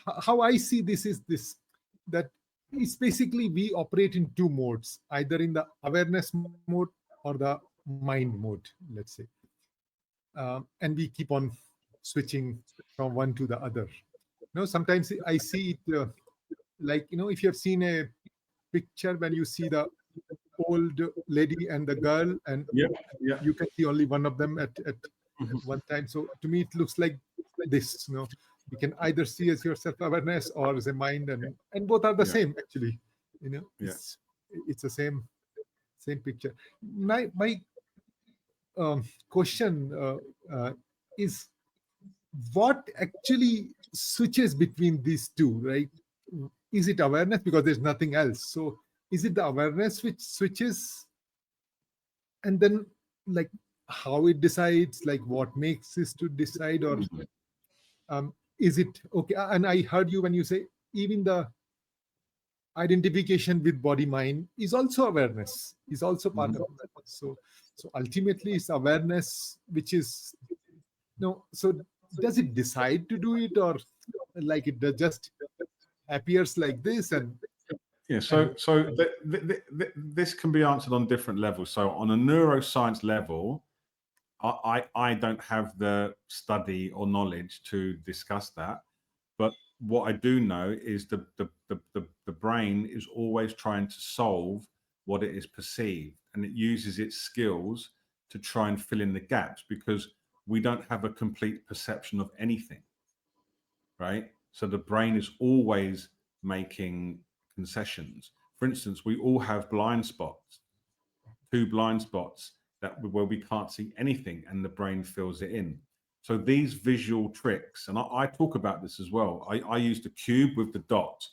how I see this is this, that it's basically we operate in two modes, either in the awareness mode or the mind mode, let's say. And we keep on switching from one to the other. Sometimes I see it like, if you have seen a picture when you see the old lady and the girl, and Yeah, yeah. you can see only one of them at Mhm. one time. So to me, it looks like this. You can either see as your self-awareness or as a mind, and both are the Yeah, same actually. yeah. It's the same picture. My question is, what actually switches between these two, right? Is it awareness, because there's nothing else? So is it the awareness which switches, and then, like, how it decides, like what makes it to decide, or Mhm. is it okay? And I heard you when you say even the identification with body mind is also awareness, is also part Mhm. of awareness. So ultimately it's awareness which is, so does it decide to do it, or like it just appears like this, Yeah, and so this can be answered on different levels. So on a neuroscience level, I don't have the study or knowledge to discuss that, but what I do know is the brain is always trying to solve what it is perceived, and it uses its skills to try and fill in the gaps, because we don't have a complete perception of anything, right? So the brain is always making concessions. For instance, we all have blind spots, two blind spots where we can't see anything, and the brain fills it in. So these visual tricks, and I talk about this as well. I use the cube with the dot,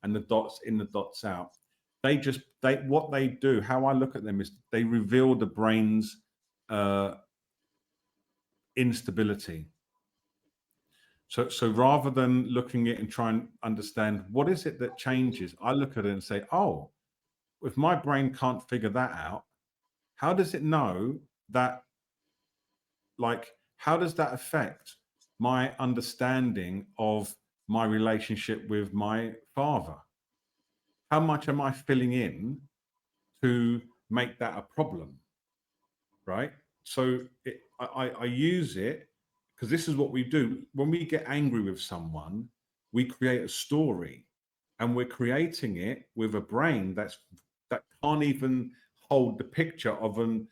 and the dots in, the dots out. What they do, how I look at them, is they reveal the brain's instability. So rather than looking at it and try and understand what is it that changes, I look at it and say, oh, if my brain can't figure that out, how does it know that, like, how does that affect my understanding of my relationship with my father? How much am I filling in to make that a problem? Right? So I use it because this is what we do. When we get angry with someone, we create a story, and we're creating it with a brain that can't even hold the picture of an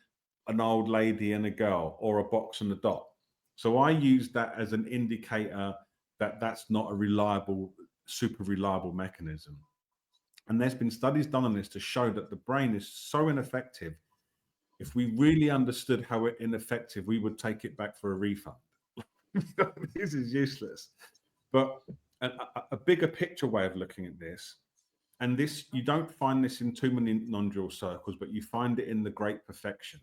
old lady and a girl, or a box and a dot. So I use that as an indicator that that's not a reliable, super reliable mechanism. And there's been studies done on this to show that the brain is so ineffective. If we really understood how ineffective, we would take it back for a refund. This is useless. But a bigger picture way of looking at this, and this, you don't find this in too many non-dual circles, but you find it in the Great Perfection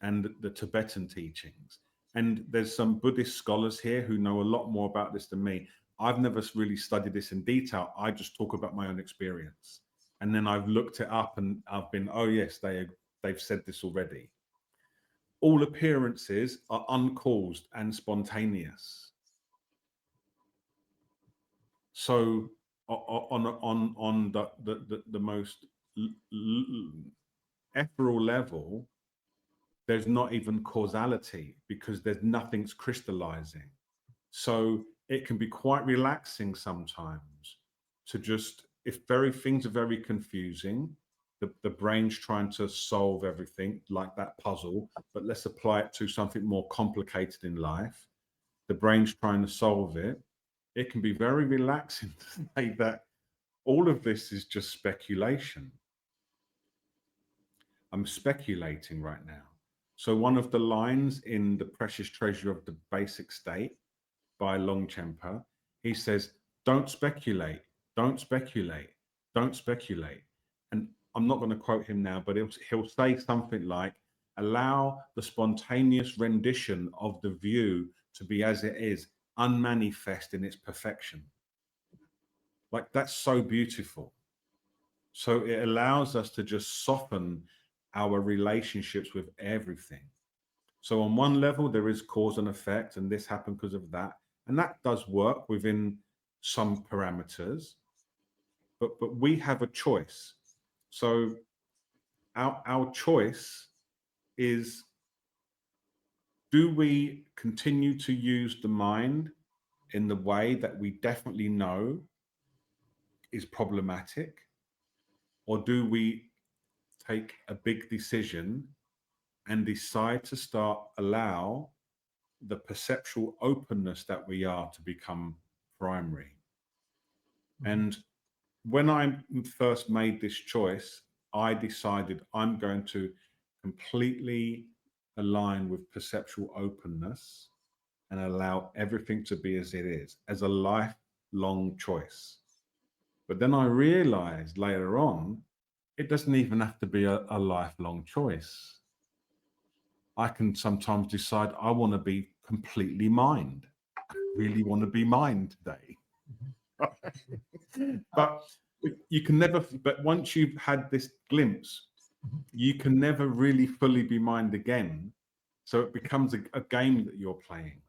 and the Tibetan teachings. And there's some Buddhist scholars here who know a lot more about this than me. I've never really studied this in detail. I just talk about my own experience. And then I've looked it up, and I've been, oh yes, they've said this already. All appearances are uncaused and spontaneous. So on the most ethereal level, there's not even causality, because there's nothing's crystallizing. So it can be quite relaxing sometimes to just, if things are very confusing, the brain's trying to solve everything like that puzzle, but let's apply it to something more complicated in life. The brain's trying to solve it. It can be very relaxing to say that all of this is just speculation. I'm speculating right now. So one of the lines in The Precious Treasure of the Basic State by Longchenpa, he says, don't speculate, don't speculate, don't speculate. And I'm not going to quote him now, but he'll say something like, allow the spontaneous rendition of the view to be as it is, unmanifest in its perfection. Like, that's so beautiful. So it allows us to just soften our relationships with everything. So on one level, there is cause and effect, and this happened because of that. And that does work within some parameters, but we have a choice. So our choice is, do we continue to use the mind in the way that we definitely know is problematic, or do we take a big decision and decide to allow the perceptual openness that we are to become primary? And when I first made this choice, I decided I'm going to completely align with perceptual openness and allow everything to be as it is, as a lifelong choice. But then I realized later on, it doesn't even have to be a lifelong choice. I can sometimes decide I want to be completely mind. I really want to be mind today. But you can never, but once you've had this glimpse, you can never really fully be mind again. So it becomes a game that you're playing.